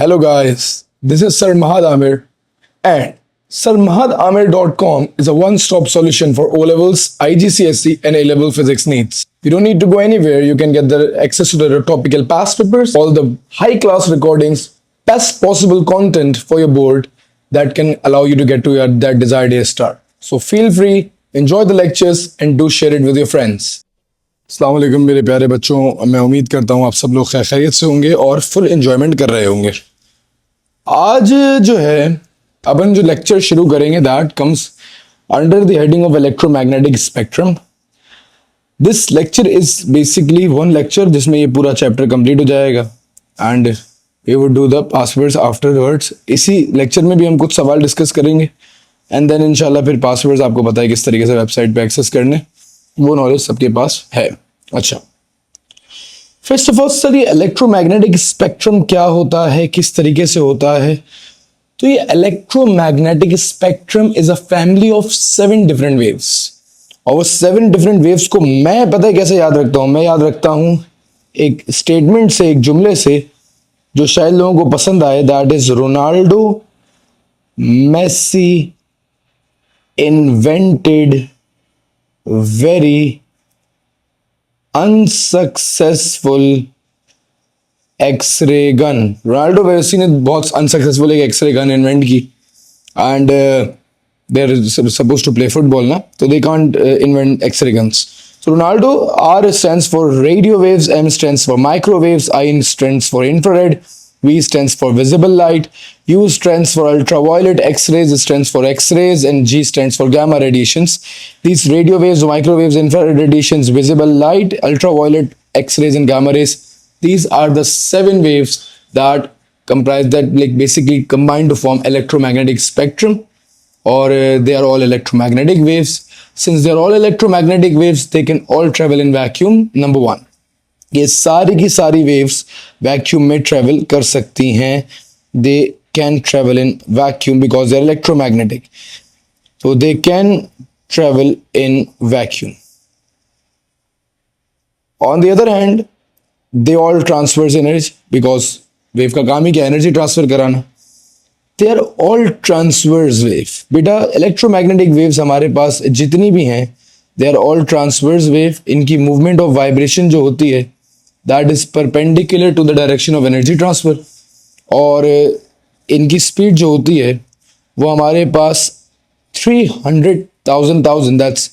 Hello guys, this is Sir Mahad Amir and SirMahadAmir.com is a one-stop solution for O-levels, IGCSE and A-level physics needs. You don't need to go anywhere, you can get the access to the topical past papers, all the high-class recordings, best possible content for your board that can allow you to get to that desired A star. So feel free, enjoy the lectures and do share it with your friends. अस्सलाम वालेकुम मेरे प्यारे बच्चों, मैं उम्मीद करता हूँ आप सब लोग खैरियत से होंगे और फुल एंजॉयमेंट कर रहे होंगे। आज जो है अपन जो लेक्चर शुरू करेंगे that comes under the heading of electromagnetic spectrum. This lecture is basically one lecture जिसमें ये पूरा चैप्टर कंप्लीट हो जाएगा and we would do the passwords afterwards. इसी लेक्चर में भी हम कुछ सवाल डिस्कस करेंगे एंड देन इंशाल्लाह फिर पासवर्ड्स आपको पता है किस तरीके से वेबसाइट पे एक्सेस करने, वो नॉलेज सबके पास है। अच्छा, फर्स्ट ऑफ ऑल सर ये इलेक्ट्रोमैग्नेटिक स्पेक्ट्रम क्या होता है, किस तरीके से होता है? तो ये electromagnetic spectrum is a family of 7 different waves और वो 7 डिफरेंट वेव्स को मैं पता है कैसे याद रखता हूँ। मैं याद रखता हूँ एक स्टेटमेंट से, एक जुमले से जो शायद लोगों को पसंद आए, that is Ronaldo Messi invented very unsuccessful x ray gun. Ronaldo Messi ने बहुत अनसक्सेसफुल एक एक्सरे गन इन्वेंट की and they are supposed to play football ना, तो they can't invent x ray guns. So Ronaldo, R stands for radio waves, M stands for microwaves, I stands for infrared, V stands for visible light, U stands for ultraviolet, X-rays stands for X-rays, and G stands for gamma radiations. These radio waves, microwaves, infrared radiations, visible light, ultraviolet, X-rays, and gamma rays, these are the 7 waves that comprise, that like basically combine to form electromagnetic spectrum, or they are all electromagnetic waves. Since they are all electromagnetic waves, they can all travel in vacuum. Number 1, ये सारी की सारी waves vacuum में travel कर सकती हैं। They can travel in vacuum because they are electromagnetic, तो they can travel in vacuum. On the other hand they all transfers energy because wave का काम ही क्या, एनर्जी ट्रांसफर कराना। They are all transverse wave. बेटा electromagnetic waves हमारे पास जितनी भी हैं, they are all transverse wave. इनकी मूवमेंट ऑफ वाइब्रेशन जो होती है that is perpendicular to the direction of energy transfer, और इनकी स्पीड जो होती है वो हमारे पास 300,000 that's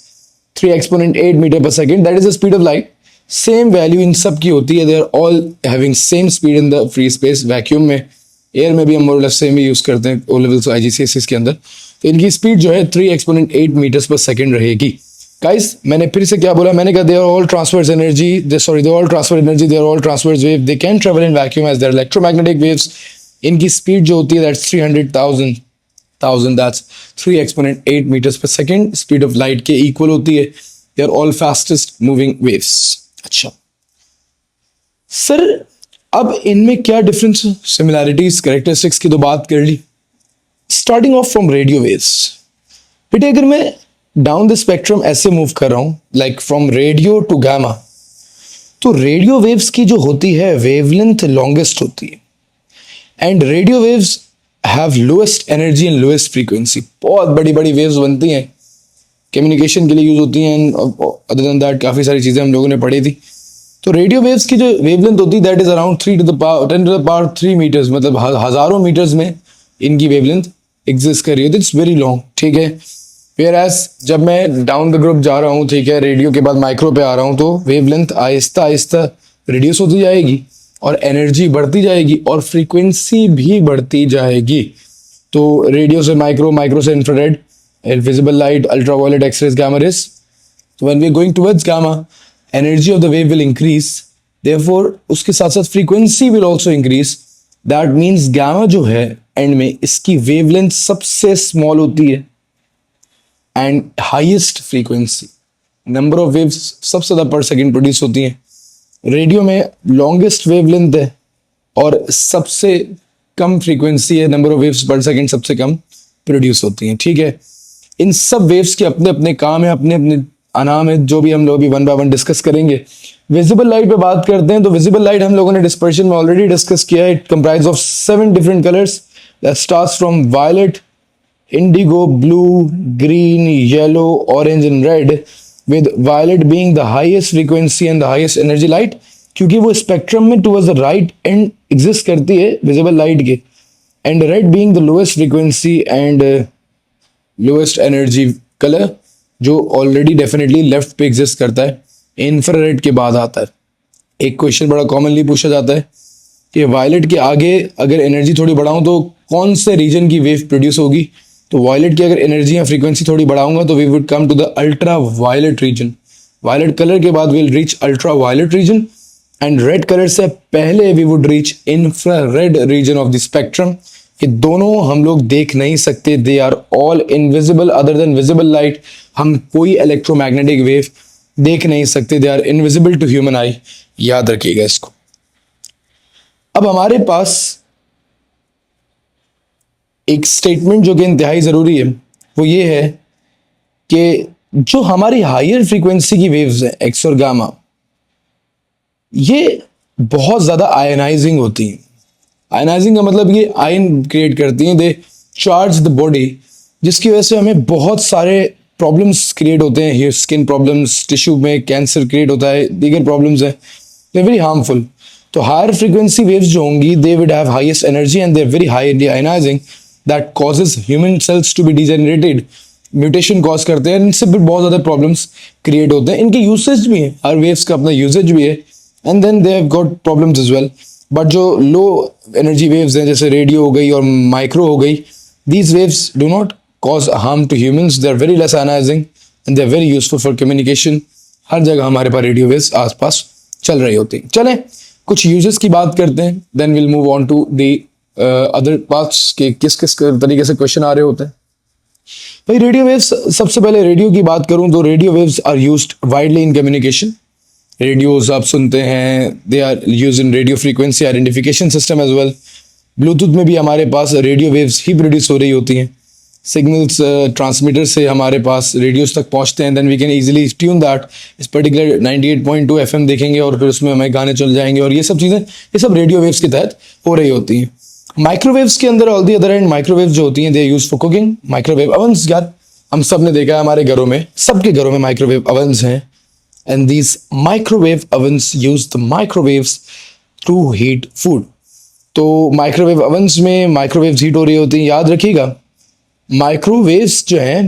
3 exponent 8 meter per second, that is the speed of light. Same value इन सब की होती है। They are all having same speed in the free space. Vacuum में, एयर में भी हम मोर और लेस सेम ही यूज करते हैं ओ लेवल्स IGCSE के अंदर। तो इनकी स्पीड जो है 3 exponent 8 मीटर्स पर सेकेंड रहेगी। गाइस मैंने फिर से क्या बोला, मैंने कहा they are all transfers energy, they all transfer energy, they are all transfers wave, they can travel in vacuum as there electromagnetic waves. इनकी स्पीड जो होती है that's 300,000 that's 3 exponent 8 meters per second, speed of light के equal होती है। They are all fastest moving waves. अच्छा sir, अब इनमें क्या डिफरेंस, सिमिलैरिटीज, कैरेक्टरिस्टिक्स की तो बात कर ली। Starting off from radio waves, बेटे अगर मैं डाउन द स्पेक्ट्रम ऐसे मूव कर रहा हूं like from radio to gamma, तो रेडियो वेव्स की जो होती है वेवलेंथ लॉन्गेस्ट होती है and radio waves have lowest energy and lowest frequency. बहुत बड़ी बड़ी वेव्स बनती हैं, कम्युनिकेशन के लिए यूज होती हैं, अदर देन दैट काफ़ी सारी चीज़ें हम लोगों ने पढ़ी थी। तो रेडियो वेव्स की जो वेवलेंथ होती है that is around 10 to the power 3 meters, मतलब हजारों मीटर्स में इनकी वेवलेंथ एग्जिस्ट कर रही है। इट्स वेरी लॉन्ग, ठीक है। वेयर एज जब मैं डाउन द ग्रुप जा रहा हूँ, ठीक है, रेडियो के बाद माइक्रो पे आ रहा हूँ, तो वेवलेंथ आहिस्ता आहिस्ता रिड्यूस होती जाएगी और एनर्जी बढ़ती जाएगी और फ्रीक्वेंसी भी बढ़ती जाएगी। तो रेडियो से माइक्रो, माइक्रो से infrared, visible light, ultraviolet, x rays, gamma rays. तो when we are going towards gamma, energy of the wave will increase, therefore उसके साथ साथ frequency will also increase. That means gamma जो है एंड में इसकी वेवलेंथ सबसे स्मॉल होती है and highest frequency, number of waves सबसे ज़्यादा पर सेकेंड प्रोड्यूस होती हैं। रेडियो में लॉन्गेस्ट वेवलेंथ है और सबसे कम फ्रीक्वेंसी है, नंबर ऑफ वेव्स पर सेकेंड सबसे कम प्रोड्यूस होती हैं, ठीक है। इन सब वेव्स के अपने अपने काम है, अपने अपने अनाम है, जो भी हम लोग अभी 1 by 1 डिस्कस करेंगे। विजिबल लाइट पे बात करते हैं तो विजिबल लाइट हम लोगों ने डिस्पर्शन में ऑलरेडी डिस्कस किया है. It comprise of 7 different colours that starts from violet, indigo, blue, green, yellow, orange and red, with violet being the highest frequency and the highest energy light, क्योंकि वो spectrum में towards the right and exist करती है visible light के, and red being the lowest frequency and lowest energy colour, जो already definitely left पे exist करता है, इंफ्रारेड के बाद आता है. एक क्वेश्चन बड़ा कॉमनली पूछा जाता है कि वायलेट के आगे अगर एनर्जी थोड़ी बढ़ाऊं तो कौन से रीजन की वेव प्रोड्यूस होगी. तो वायलेट की अगर एनर्जी या फ्रीक्वेंसी थोड़ी बढ़ाऊंगा तो we would come to the ultra violet region. Violet colour के बाद will reach ultra violet region, and red colour से पहले we would reach infrared region of the spectrum. ये दोनों हम लोग देख नहीं सकते, they are all invisible other than visible light. हम कोई इलेक्ट्रोमैग्नेटिक वेव देख नहीं सकते, they are invisible to human eye. याद रखिएगा इसको. अब हमारे पास एक स्टेटमेंट जो कि इंतहाई ज़रूरी है वो ये है कि जो हमारी हायर फ्रीक्वेंसी की वेव्स हैं एक्स और गामा, ये बहुत ज़्यादा आयनाइजिंग होती हैं. आयनाइजिंग का मतलब ये आयन क्रिएट करती हैं, दे चार्ज द बॉडी, जिसकी वजह से हमें बहुत सारे प्रॉब्लम्स क्रिएट होते हैं. ये स्किन प्रॉब्लम्स, टिश्यू में कैंसर क्रिएट होता है, दीगर प्रॉब्लम्स हैं, दे वेरी हार्मफुल. तो हायर फ्रीक्वेंसी वेव्स जो होंगी they would have highest energy and they are very high in ionising, that causes human cells to be degenerated. Mutation cause करते हैं, इनसे भी बहुत ज़्यादा प्रॉब्लम्स क्रिएट होते हैं. इनकी यूसेज भी है, हर वेव्स का अपना यूसेज भी है, and then they have got problems as well. But जो लो एनर्जी वेव्स हैं जैसे रेडियो हो गई और माइक्रो हो गई, these waves do not cause harm to humans, they are very less ionising and they are very useful for communication. हर जगह हमारे पास रेडियो वेव्स आसपास चल रही होती हैं. चलें कुछ यूजेस की बात करते हैं, then will move on to the other parts के किस किस तरीके से क्वेश्चन आ रहे होते हैं. भाई रेडियो वेव्स, सबसे पहले रेडियो की बात करूं तो radio waves are used widely in communication. Radios आप सुनते हैं, they are use in radio frequency identification system as well. Bluetooth में भी हमारे पास रेडियो वेव्स ही प्रोड्यूस हो रही होती हैं. सिग्नल्स ट्रांसमीटर से हमारे पास रेडियोस तक पहुंचते हैं, then we can easily tune that. इस पर्टिकुलर 98.2 एफएम देखेंगे और फिर उसमें हमें गाने चल जाएंगे, और ये सब चीज़ें ये सब रेडियो वेव्स के तहत हो रही होती हैं. माइक्रोवेव्स के अंदर all the other and microwaves जो होती हैं they use for cooking. Microwave ovens, यार हम सब ने देखा है हमारे घरों में, सबके घरों में माइक्रोवेव ओवंस हैं, and these microwave ovens use the microwaves to heat food. तो माइक्रोवेव ओवंस में माइक्रोवेव्स हीट हो रही होती हैं. याद रखिएगा माइक्रोवेव्स जो है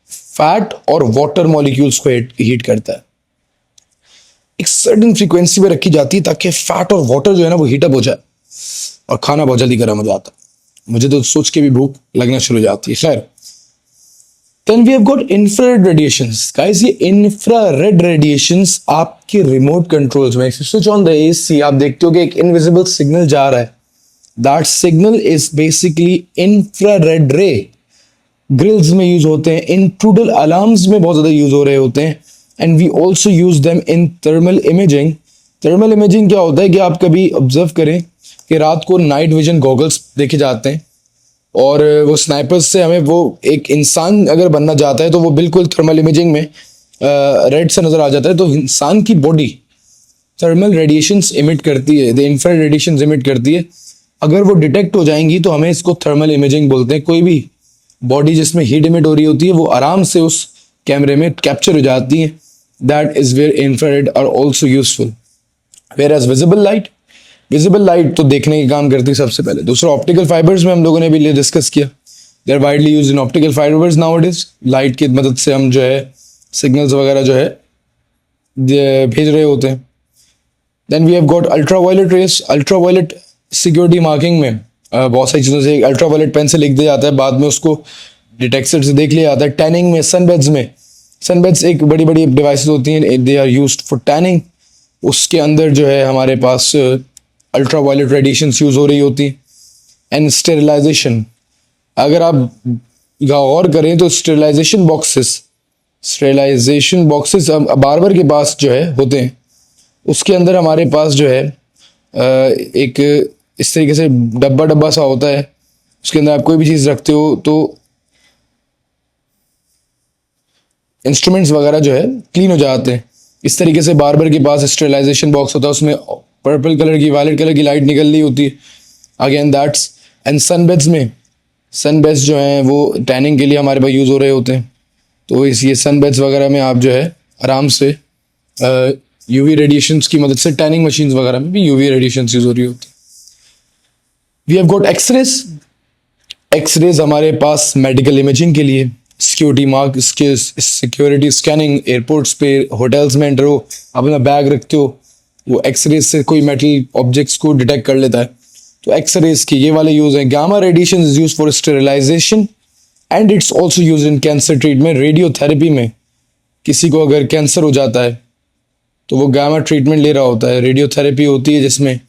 फैट और वाटर मॉलिक्यूल्स को हीट करता है. एक सर्टेन फ्रीक्वेंसी पे रखी जाती है ताकि फैट और वाटर जो है ना वो हीटअप हो जाए और खाना बहुत जल्दी गर्म हो जाता है. मुझे तो सोच के भी भूख लगना शुरू हो जाती है. खैर, then we have got infrared radiations. Guys ये इंफ्रारेड रेडिएशंस आपके रिमोट कंट्रोल्स में, स्विच ऑन द एसी, आप देखते हो कि एक इनविजिबल सिग्नल जा रहा है. That signal is basically infrared रे. ग्रिल्स में यूज होते हैं, इंट्रूडर अलार्म्स में बहुत ज़्यादा यूज हो रहे होते हैं, and we also use them in thermal imaging. Thermal imaging क्या होता है कि आप कभी ऑब्जर्व करें कि रात को नाइट विजन गॉगल्स देखे जाते हैं, और वो स्नाइपर्स से हमें वो एक इंसान अगर बनना चाहता है तो वो बिल्कुल थर्मल इमेजिंग में रेड से नज़र आ जाता है. तो इंसान की बॉडी थर्मल रेडिएशंस इमिट करती है, द इंफ्रारेड रेडिएशंस इमिट करती है. अगर वो डिटेक्ट हो जाएंगी तो हमें इसको थर्मल इमेजिंग बोलते हैं. कोई भी बॉडी जिसमें हीट इमिट हो रही होती है वो आराम से उस कैमरे में कैप्चर हो जाती है. That is where infrared are also useful. Whereas visible light, visible light तो देखने के काम करती है सबसे पहले. दूसरा ऑप्टिकल फाइबर्स में हम लोगों ने भी डिस्कस किया, they are widely use in optical fibres now it is. Light की मदद से हम जो है सिग्नल्स वगैरह जो है भेज रहे होते हैं. Then we have got ultraviolet rays. Ultraviolet security marking में बहुत सारी चीज़ों से अल्ट्रा वायलेट पेन से लिख दिया जाता है, बाद में उसको डिटेक्टर से देख लिया जाता है. टैनिंग में, सनबेड्स में, सनबेड्स एक बड़ी बड़ी डिवाइसेस होती हैं, they are used for tanning. उसके अंदर जो है हमारे पास अल्ट्रा वायलेट रेडिएशंस यूज हो रही होती हैं. एंड स्टेरिलाइजेशन, अगर आप गौर करें तो स्टेरिलाइजेशन बॉक्सेस बार्बर के पास जो है होते हैं, उसके अंदर हमारे पास जो है एक इस तरीके से डब्बा सा होता है. उसके अंदर आप कोई भी चीज़ रखते हो तो इंस्ट्रूमेंट्स वगैरह जो है क्लीन हो जाते हैं. इस तरीके से बार्बर के पास स्टेरिलाइजेशन बॉक्स होता है, उसमें पर्पल कलर की वायलेट कलर की लाइट निकल रही होती है। अगेन दैट्स एंड सनबेड्स में सनबेड्स जो हैं वो टैनिंग के लिए हमारे पास यूज़ हो रहे होते हैं। तो इस ये सनबेड्स वगैरह में आप जो है आराम से यूवी रेडिएशंस की मदद से टैनिंग मशीन्स वगैरह में भी यूवी रेडिएशंस यूज़ हो रही होती है। We have got x-rays. X-rays हमारे पास मेडिकल इमेजिंग के लिए, security mark security scanning, airports पे होटल्स में एंटर हो, अपना बैग रखते हो, वो एक्सरेज से कोई मेटल ऑब्जेक्ट्स को डिटेक्ट कर लेता है। तो एक्सरेज की ये वाले यूज हैं। Gamma radiation is use for sterilisation and it's also use in cancer treatment. Radiotherapy में किसी को अगर कैंसर हो जाता है तो वो गामा ट्रीटमेंट ले रहा होता है। रेडियोथेरेपी होती है जिसमें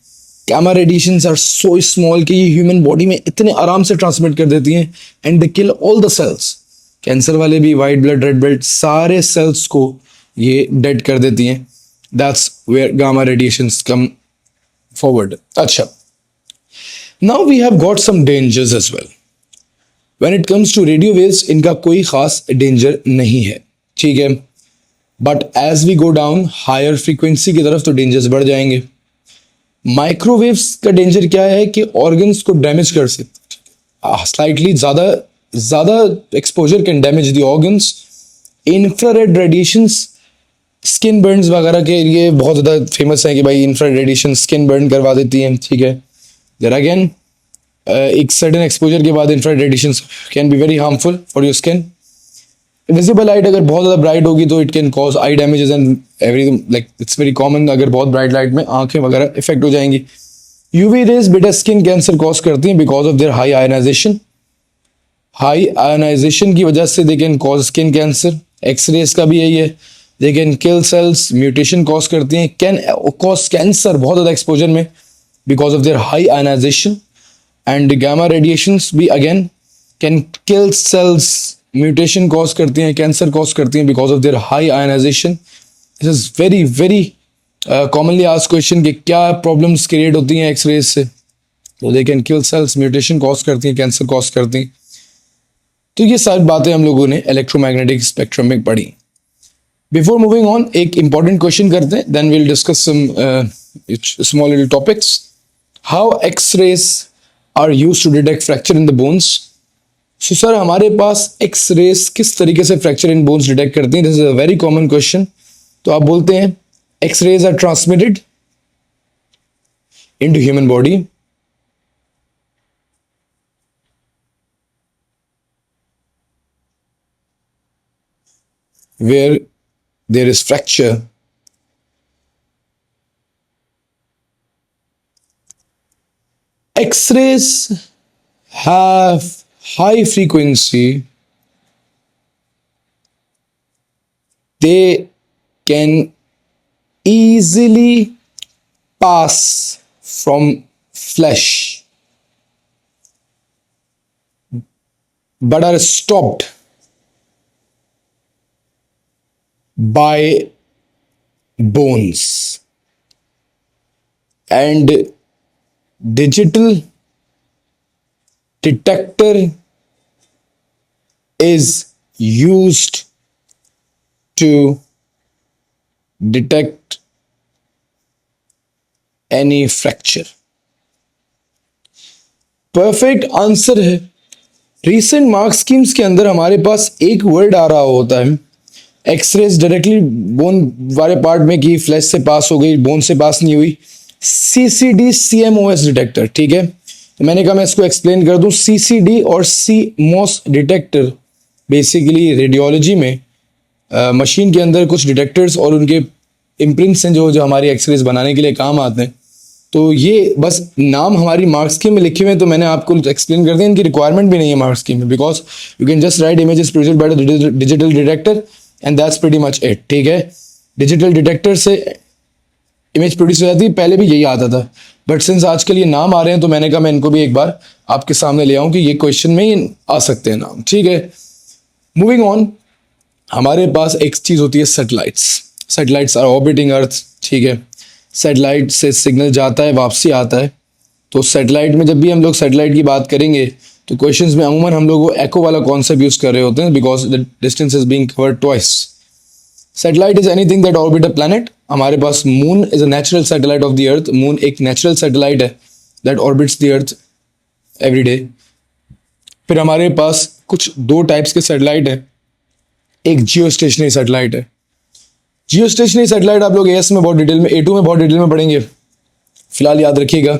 gamma radiations are so small कि ये ह्यूमन बॉडी में इतने आराम से ट्रांसमिट कर देती हैं and they kill all the cells. Cancer वाले भी, वाइट ब्लड, रेड ब्लड, सारे सेल्स को ये डेड कर देती हैं। That's where gamma radiations come forward. अच्छा, now we have got some dangers as well. When it comes to radio waves, इनका कोई खास डेंजर नहीं है, ठीक है, but as we go down higher frequency की तरफ तो डेंजर्स बढ़ जाएंगे। माइक्रोवेव्स का डेंजर क्या है कि ऑर्गन्स को डैमेज कर सकते, स्लाइटली ज़्यादा exposure can damage the organs. Infrared radiations skin Burns वगैरह के लिए बहुत ज़्यादा फेमस है कि भाई इंफ्रारेड रेडिएशन स्किन बर्न करवा देती हैं, ठीक है। देयर अगेन एक सर्टेन एक्सपोजर के बाद infrared radiation can be very harmful for your skin. Visible light अगर बहुत ज़्यादा ब्राइट होगी तो it can cause I damages and everything, like it's very common. अगर बहुत ब्राइट लाइट में आंखें वगैरह इफेक्ट हो जाएंगी। यूवी रेज बेटा स्किन कैंसर कॉज करती हैं because of their high ionization. High ionization की वजह से they can cause skin cancer. X-rays का भी यही है, they can kill cells, mutation cause करती हैं, कैन कॉज कैंसर बहुत ज़्यादा एक्सपोजर में because of their high ionization. And gamma radiations भी again can kill cells, mutation cause करती हैं, कैंसर कॉज करती हैं because of their high ionisation. This is very very commonly asked question कि क्या प्रॉब्लम्स क्रिएट होती हैं एक्सरेज से। तो they can kill cells, mutation cause करती हैं, कैंसर कॉज करती हैं। तो ये सारी बातें हम लोगों ने इलेक्ट्रोमैग्नेटिक स्पेक्ट्रम में पढ़ी। बिफोर मूविंग ऑन एक इंपॉर्टेंट क्वेश्चन करते हैं, then will discuss some small little topics. How x-rays are used to detect fracture in the bones. So sir हमारे पास एक्स रेज किस तरीके से फ्रैक्चर इन बोन्स डिटेक्ट करती हैं? This is a very common question. तो आप बोलते हैं x-rays are transmitted into human body where there is fracture X-rays have high frequency. They can easily pass from flesh but are stopped by bones, and digital detector is used to detect any fracture. Perfect answer है। Recent mark schemes के अंदर हमारे पास एक word आ रहा होता है X-rays directly bone वाले part में कि फ्लैश से पास हो गई, बोन से पास नहीं हुई। CCD CMOS डिटेक्टर, ठीक है। तो मैंने कहा मैं इसको एक्सप्लेन कर दूं। CCD और CMOS डिटेक्टर बेसिकली रेडियोलॉजी में मशीन के अंदर कुछ डिटेक्टर्स और उनके इम्प्रिंट्स हैं जो हमारी एक्सरेज बनाने के लिए काम आते हैं। तो ये बस नाम हमारी मार्क स्कीम में लिखे हुए हैं, तो मैंने आपको एक्सप्लेन कर दिया। इनकी रिक्वायरमेंट भी नहीं है मार्क स्कीम में, because you can just right images produced by the digital detector and that's pretty much it, ठीक है। डिजिटल डिटेक्टर से इमेज प्रोड्यूस हो जाती है, पहले भी यही आता था, बट सिंस आजकल ये नाम आ रहे हैं तो मैंने कहा मैं इनको भी एक बार आपके सामने ले आऊँ कि ये क्वेश्चन में ही आ सकते हैं नाम, ठीक है। मूविंग ऑन, हमारे पास एक चीज़ होती है सैटेलाइट्स। सैटेलाइट्स आर ऑर्बिटिंग अर्थ, ठीक है। सैटेलाइट से सिग्नल जाता है, वापसी आता है। तो सैटेलाइट में जब भी हम लोग सैटेलाइट की बात करेंगे तो क्वेश्चंस में अमूमन हम लोग वो एको वाला कॉन्सेप्ट यूज़ कर रहे होते हैं because the distance is being covered twice. Satellite is anything that orbit a planet. हमारे पास moon is a natural satellite of the earth. Moon एक नेचुरल सैटेलाइट है that orbits the earth every day. फिर हमारे पास कुछ दो types के satellite है। एक जियो स्टेशनरी सैटेलाइट है। जियो स्टेशनरी सैटेलाइट आप लोग एएस में बहुत डिटेल में, ए2 में बहुत डिटेल में पढ़ेंगे। फिलहाल याद रखिएगा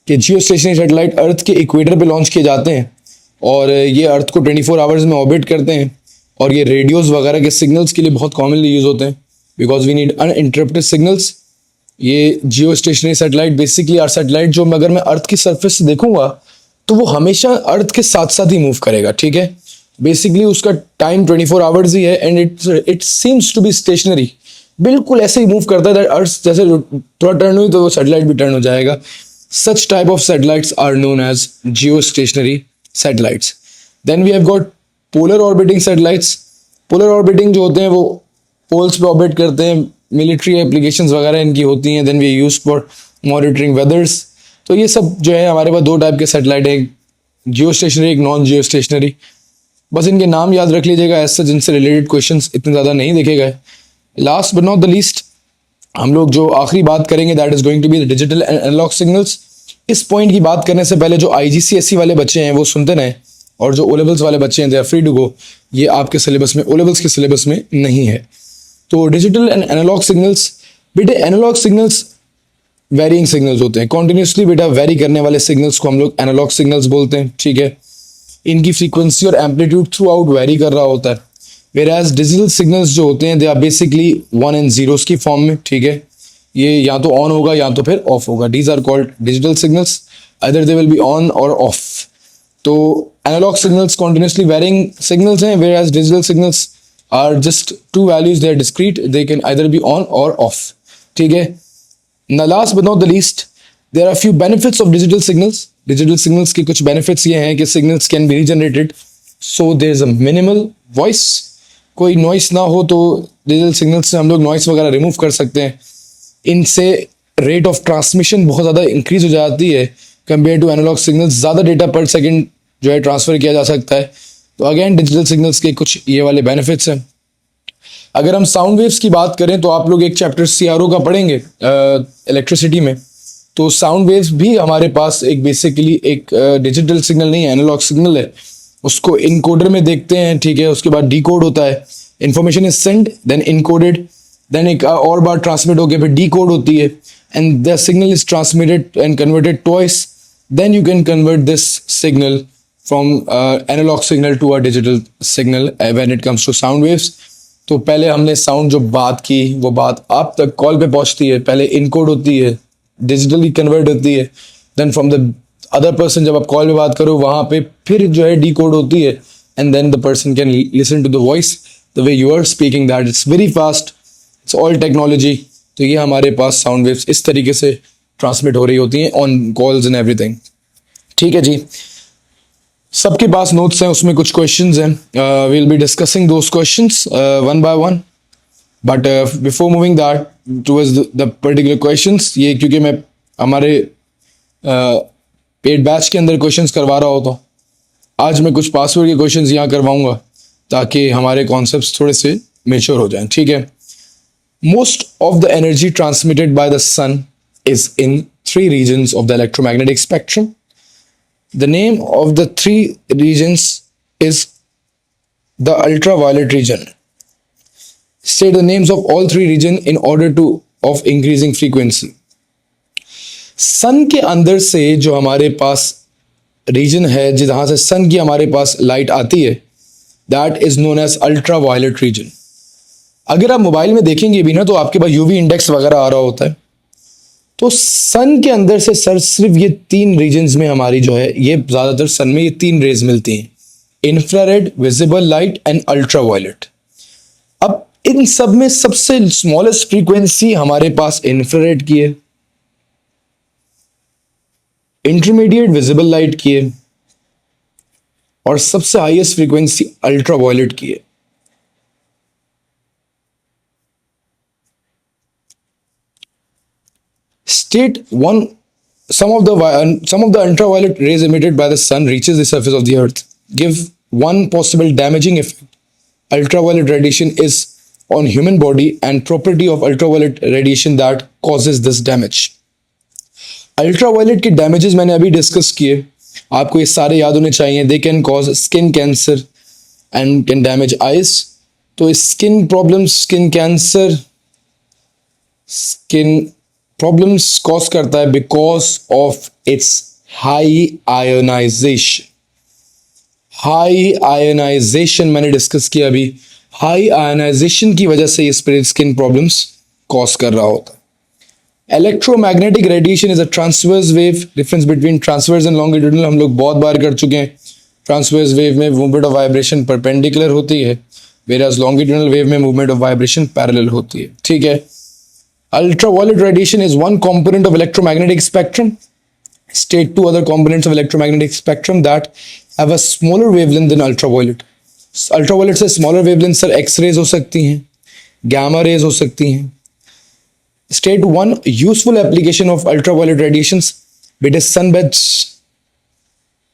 कि जियो स्टेशनरी सैटेलाइट अर्थ के इक्वेटर पे लॉन्च किए जाते हैं और ये अर्थ को 24 आवर्स में ऑर्बिट करते हैं और ये रेडियोस वगैरह के सिग्नल्स के लिए बहुत कॉमनली यूज होते हैं because we need uninterrupted signals. ये geostationary satellite basically are satellite जो अगर मैं अर्थ की सरफेस से देखूंगा तो वो हमेशा अर्थ के साथ साथ ही मूव करेगा, ठीक है। बेसिकली उसका टाइम 24 आवर्स ही है and it seems to be stationary. बिल्कुल ऐसे ही मूव करता है अर्थ जैसे थोड़ा टर्न हुई तो वो सैटेलाइट भी टर्न हो जाएगा। Such type of satellites are known as geostationary satellites. Then we have got polar orbiting satellites. Polar orbiting जो होते हैं वो पोल्स पे ऑर्बिट करते हैं। मिलिट्री एप्लीकेशंस वगैरह इनकी होती हैं। Then we use for monitoring weathers. तो ये सब जो है हमारे पास दो टाइप के सैटेलाइट है, जियो स्टेशनरी एक नॉन जियो स्टेशनरी। बस इनके नाम याद रख लीजिएगा, ऐसे जिनसे रिलेटेड क्वेश्चंस इतने ज़्यादा नहीं देखे गए। Last but not the least हम लोग जो आखिरी बात करेंगे that is going to be digital and analogue signals. इस पॉइंट की बात करने से पहले जो आईजीसीएसई वाले बच्चे हैं वो सुनते रहें और जो ओ लेवल्स वाले बच्चे हैं they are free to go. ये आपके सिलेबस में, ओ लेवल्स के सिलेबस में नहीं है। तो डिजिटल एंड एनालॉग सिग्नल्स, बेटे एनालॉग सिग्नल्स वेरिंग सिग्नल्स होते हैं, कॉन्टिन्यूसली बेटा वेरी करने वाले सिग्नल्स को हम लोग एनालॉग सिग्नल्स बोलते हैं, ठीक है। इनकी फ्रीक्वेंसी और एम्पलीट्यूड थ्रू आउट वेरी कर रहा होता है। वेराज डिजिटल सिग्नल्स जो होते हैं they are basically 1 and 0s की फॉर्म में, ठीक है। ये या तो ऑन होगा या तो फिर ऑफ होगा। These are called digital signals, other they will be on और ऑफ। तो analogue signals continuously varying signals हैं, whereas digital signals are just two values, they are discrete, they can either be on और off, ठीक है। Now last but not the least, there are few benefits of digital signals. Digital signals के कुछ benefits ये हैं कि signals can be regenerated, so there is a minimal voice. कोई noise ना हो तो digital signals से हम लोग noise वगैरह remove कर सकते हैं। इनसे rate of transmission बहुत ज़्यादा increase हो जाती है compared to analog signals। ज़्यादा data per second जो है transfer किया जा सकता है। तो again digital signals के कुछ ये वाले benefits हैं। अगर हम साउंड वेव्स की बात करें तो आप लोग एक चैप्टर सीआरओ का पढ़ेंगे इलेक्ट्रिसिटी में। तो साउंड वेव्स भी हमारे पास एक बेसिकली एक डिजिटल सिग्नल नहीं है, एनालॉग सिग्नल है। उसको इनकोडर में देखते हैं, ठीक है। उसके बाद डीकोड होता है, information is send then encoded, then एक और बार ट्रांसमिट होकर फिर डीकोड होती है and the signal is transmitted and converted twice. Then you can convert this signal from analogue signal to a digital signal when it comes to sound waves. तो पहले हमने साउंड जो बात की वो बात आप तक कॉल पे पहुंचती है, पहले इनकोड होती है, डिजिटली कन्वर्ट होती है, then from the other person जब आप कॉल पे बात करो वहां पे फिर जो है डीकोड होती है and then the person can listen to the voice the way you are speaking that. It's very fast, it's all technology. तो ये हमारे पास साउंड वेव्स इस तरीके से ट्रांसमिट हो रही होती हैं ऑन कॉल्स एंड एवरीथिंग, ठीक है जी। सबके पास नोट्स हैं, उसमें कुछ क्वेश्चंस हैं, we will be discussing those questions one by one. But before moving that towards the particular questions, ये क्योंकि मैं हमारे पेड बैच के अंदर क्वेश्चंस करवा रहा होता हूँ, आज मैं कुछ पासवर्ड के क्वेश्चंस यहाँ करवाऊंगा ताकि हमारे कॉन्सेप्ट्स थोड़े से मेच्योर हो जाएं, ठीक है। Most of the energy transmitted by the sun is in 3 regions of the electromagnetic spectrum. The name of the 3 regions is the ultraviolet region. State the names of all 3 regions in order to of increasing frequency. सन के अंदर से जो हमारे पास reason है जहाँ से सन की हमारे पास लाइट आती है that is known as ultraviolet region. अगर आप मोबाइल में देखेंगे भी ना तो आपके पास यूवी इंडेक्स वगैरह आ रहा होता है। तो सन के अंदर से सर सिर्फ ये 3 रीजन्स में हमारी जो है ये ज़्यादातर सन में ये 3 रेज मिलती हैं, infrared, visible light and ultraviolet. अब इन सब में सबसे स्मॉलेस्ट फ्रीक्वेंसी हमारे पास इंफ्रारेड की है, इंटरमीडिएट विजिबल लाइट की है और सबसे हाईएस्ट फ्रीक्वेंसी अल्ट्रावायलेट की है। State one. Some of the ultraviolet rays emitted by the sun reaches the surface of the earth. Give one possible damaging effect ultraviolet radiation is on human body and property of ultraviolet radiation that causes this damage. Ultraviolet के damages मैंने अभी discuss किए, आपको ये सारे याद होने चाहिए. They can cause skin cancer and can damage eyes. तो skin problems, skin cancer, skin problems cause करता है because of its high ionization. High ionization मैंने डिस्कस किया अभी. हाई आयोनाइजेशन की वजह से ये स्किन प्रॉब्लम्स कॉज कर रहा होता है. Electromagnetic radiation is a transverse wave. Difference between transverse and longitudinal हम लोग बहुत बार कर चुके हैं. ट्रांसवर्स वेव में मूवमेंट ऑफ वाइब्रेशन परपेंडिकुलर होती है, whereas longitudinal wave में movement of vibration parallel होती है. ठीक है. Ultraviolet radiation is one component of electromagnetic spectrum. State two other components of electromagnetic spectrum that have a smaller wavelength than ultraviolet. Ultraviolet से smaller wavelength sir X-rays हो सकती हैं, gamma rays हो सकती हैं. State one useful application of ultraviolet radiations. It is sunbaths,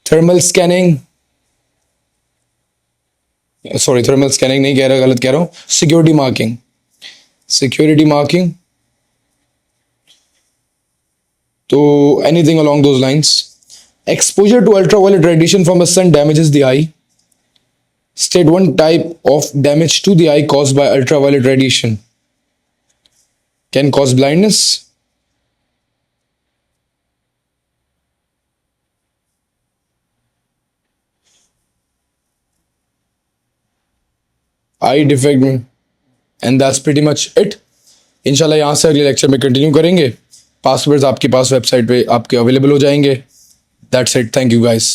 thermal scanning. Sorry, thermal scanning नहीं कह रहा, गलत कह रहा हूं. Security marking, security marking. तो anything along those lines. Exposure to ultraviolet radiation from the sun damages the eye. State one type of damage to the eye caused by ultraviolet radiation. Can cause blindness. Eye defect में. And that's pretty much it. इंशाल्लाह यहाँ से अगले lecture में continue करेंगे. Passwords आपके पास website पे आपके अवेलेबल हो जाएंगे. That's it. Thank you guys.